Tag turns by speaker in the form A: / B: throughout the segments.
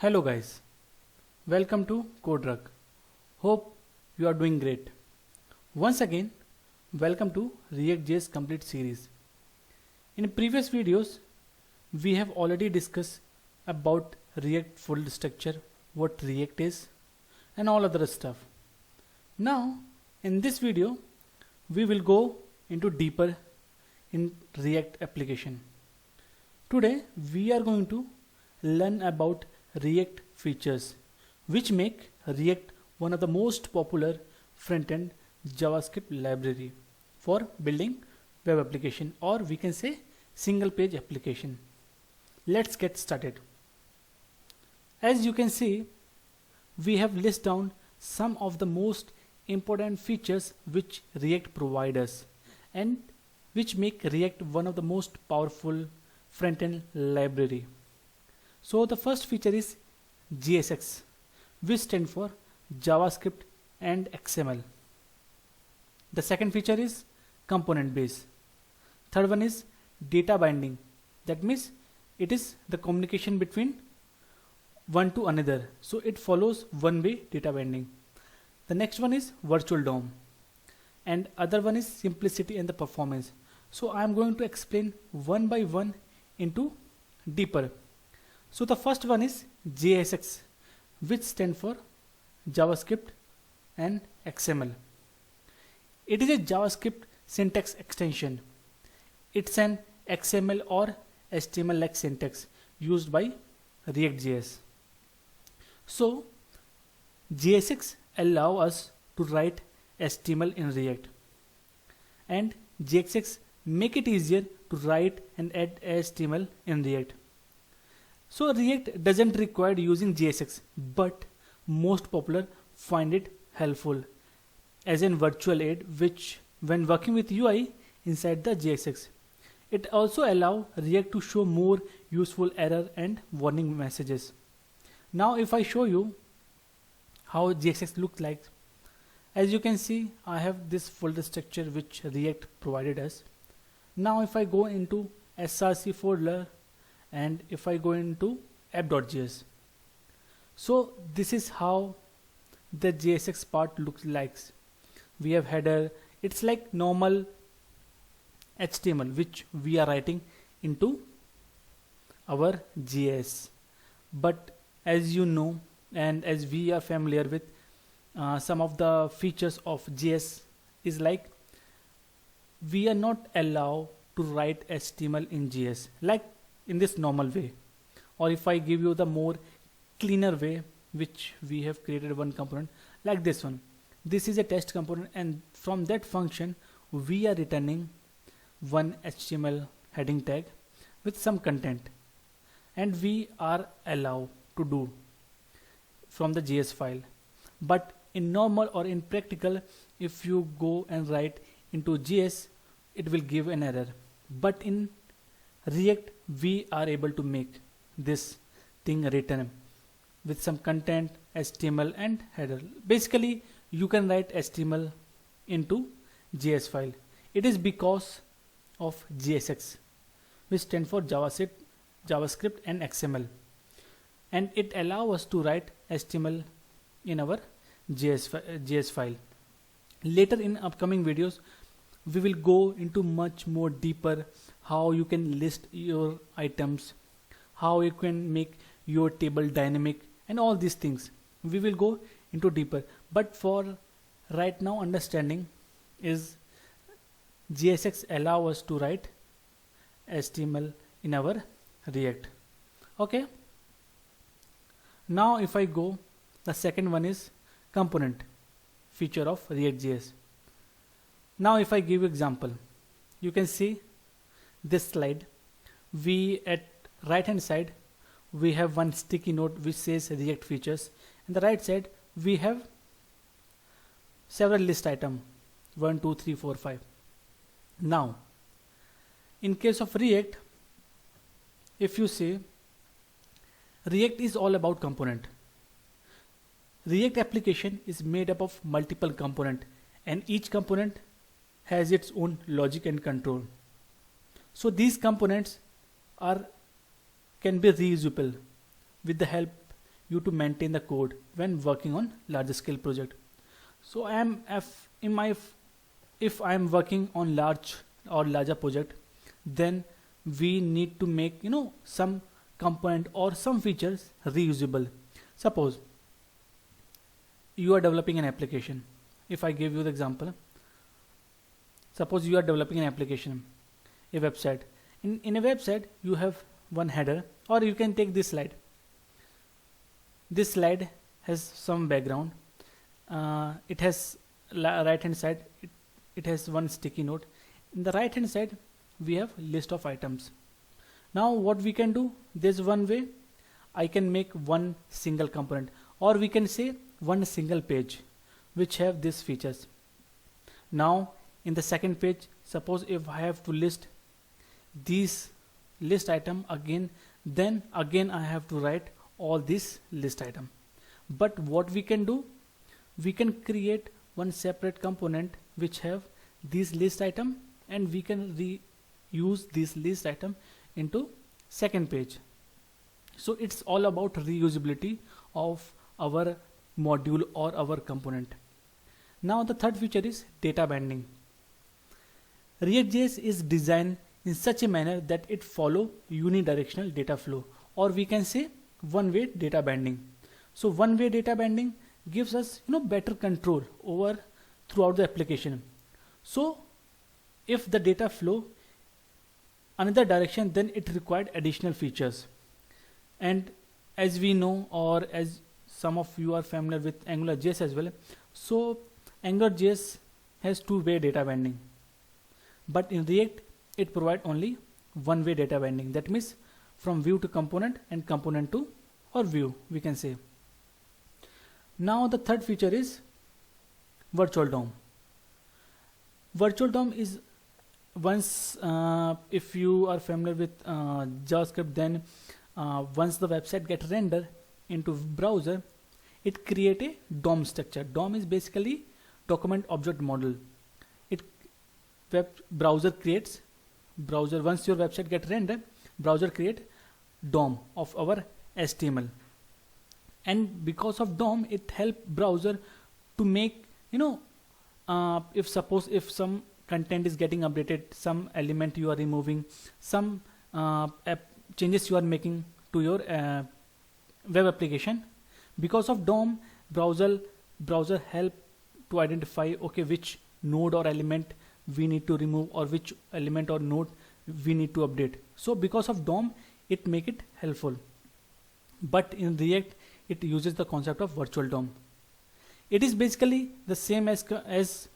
A: Hello guys, welcome to CodeRug. Hope you are doing great. Once again, welcome to ReactJs complete series. In previous videos, we have already discussed about React full structure, what React is, and all other stuff. Now, in this video, we will go into deeper in React application. Today, we are going to learn about React features, which make React one of the most popular front-end JavaScript library for building web application, or we can say single page application. Let's get started. As you can see, we have listed down some of the most important features which React provides us and which make React one of the most powerful front-end library. So the first feature is JSX, which stands for JavaScript and XML. The second feature is component base. Third one is data binding. That means it is the communication between one to another. So it follows one-way data binding. The next one is virtual DOM. And other one is simplicity and the performance. So I am going to explain one by one into deeper. So the first one is JSX, which stands for JavaScript and XML. It is a JavaScript syntax extension. It's an XML or HTML-like syntax used by ReactJS. So JSX allows us to write HTML in React, and JSX make it easier to write and add HTML in React. So React doesn't require using JSX, but most popular find it helpful as in virtual aid, which when working with UI inside the JSX. It also allows React to show more useful error and warning messages. Now if I show you how JSX looks like, as you can see, I have this folder structure which React provided us. Now if I go into src folder and if I go into app.js, so this is how the JSX part looks like. We have header. It's like normal HTML which we are writing into our JS. But as you know, and as we are familiar with some of the features of JS is like we are not allowed to write HTML in JS like in this normal way. Or if I give you the more cleaner way, which we have created one component like this one. This is a test component, and from that function we are returning one HTML heading tag with some content, and we are allowed to do from the JS file. But in normal or in practical, if you go and write into JS, it will give an error. But in React we are able to make this thing written with some content, HTML and header. Basically you can write HTML into JS file. It is because of JSX, which stands for JavaScript and XML, and it allows us to write HTML in our JS file. Later in upcoming videos we will go into much more deeper how you can list your items, how you can make your table dynamic, and all these things we will go into deeper. But for right now understanding is JSX allow us to write HTML in our React. Okay, now if I go, the second one is component feature of ReactJS. Now if I give you example, you can see this slide. We at right hand side we have one sticky note which says React features, and the right side we have several list item 1 2 3 4 5. Now in case of React, if you say React is all about component. React application is made up of multiple component, and each component has its own logic and control. So these components are can be reusable with the help you to maintain the code when working on larger scale project. So I am if I am working on larger project, then we need to make some component or some features reusable. Suppose you are developing an application. If I give you the example, suppose you are developing an application, a website. In a website you have one header, or you can take this slide. This slide has some background. It has right hand side, it has one sticky note. In the right hand side we have list of items. Now what we can do, there's one way. I can make one single component, or we can say one single page which have these features. Now in the second page, suppose if I have to list these list item again, then again I have to write all this list item. But what we can do, we can create one separate component which have this list item, and we can reuse this list item into second page. So it's all about reusability of our module or our component. Now the third feature is data binding. ReactJS is designed in such a manner that it follow unidirectional data flow, or we can say one-way data binding. So one-way data binding gives us better control over throughout the application. So if the data flow another direction, then it required additional features. And as we know, or as some of you are familiar with AngularJS as well, so AngularJS has two-way data binding, but in React it provides only one-way data binding. That means from view to component and component to or view, we can say. Now the third feature is virtual DOM. Virtual DOM is once if you are familiar with JavaScript, then once the website gets rendered into browser, it create a DOM structure. DOM is basically document object model. Browser once your website get rendered, browser create DOM of our HTML, and because of DOM it help browser to make if some content is getting updated, some element you are removing, some changes you are making to your web application. Because of DOM, browser help to identify which node or element we need to remove, or which element or node we need to update. So because of DOM it make it helpful. But in React it uses the concept of virtual DOM. It is basically the same as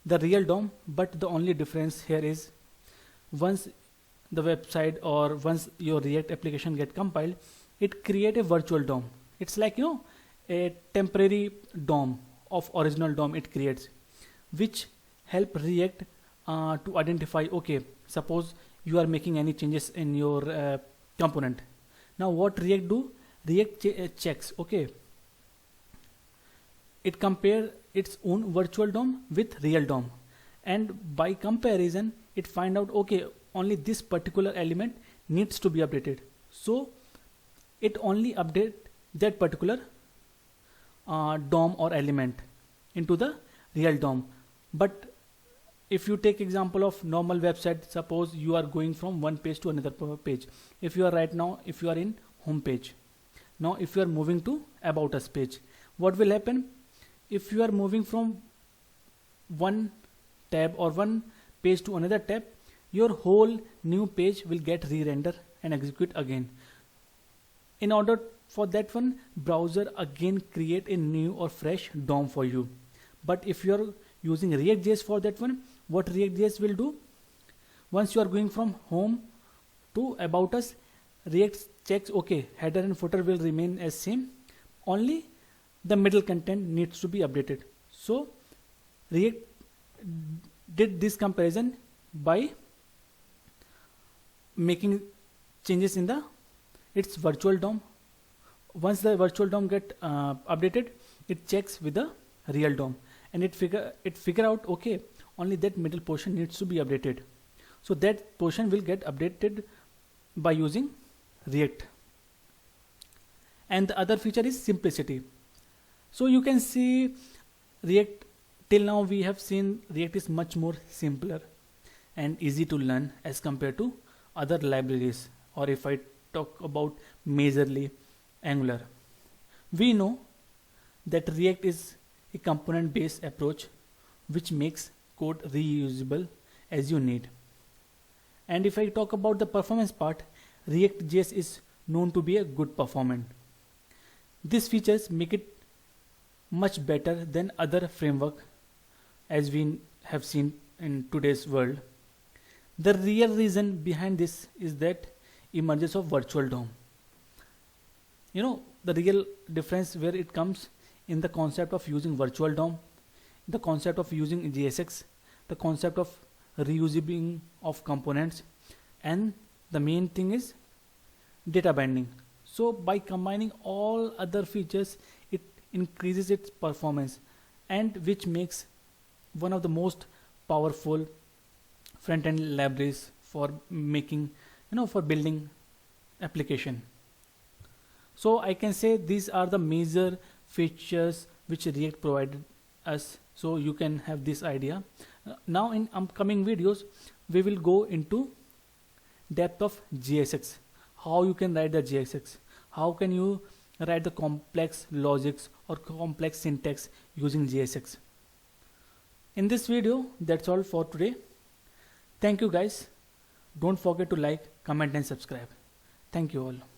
A: the real DOM, but the only difference here is once the website or once your React application get compiled, it create a virtual DOM. It's like a temporary DOM of original DOM it creates, which help React to identify, suppose you are making any changes in your component. Now what React do? React checks, it compare its own virtual DOM with real DOM, and by comparison it find out only this particular element needs to be updated, so it only update that particular DOM or element into the real DOM. But if you take example of normal website, suppose you are going from one page to another page. If you are in home page, now if you are moving to about us page, what will happen? If you are moving from one tab or one page to another tab, your whole new page will get re-render and execute again. In order for that one, browser again create a new or fresh DOM for you. But if you are using ReactJS for that one, what ReactJS will do, once you are going from home to about us, React checks header and footer will remain as same, only the middle content needs to be updated. So React did this comparison by making changes in its virtual DOM. Once the virtual DOM get updated, it checks with the real DOM, and it figure out only that middle portion needs to be updated. So that portion will get updated by using React. and the other feature is simplicity. So you can see React, till now we have seen React is much more simpler and easy to learn as compared to other libraries, or if I talk about majorly Angular. We know that React is a component based approach which makes code reusable as you need. And if I talk about the performance part, ReactJs is known to be a good performant. These features make it much better than other framework as we have seen in today's world. The real reason behind this is that emergence of virtual DOM. The real difference where it comes in the concept of using virtual DOM, the concept of using JSX, the concept of reusing of components, and the main thing is data binding. So by combining all other features, it increases its performance, and which makes one of the most powerful front-end libraries for making, for building application. So I can say these are the major features which React provided us, so you can have this idea. Now in upcoming videos we will go into depth of JSX, how you can write the JSX, how can you write the complex logics or complex syntax using JSX. In this video, that's all for today. Thank you guys. Don't forget to like, comment and subscribe. Thank you all.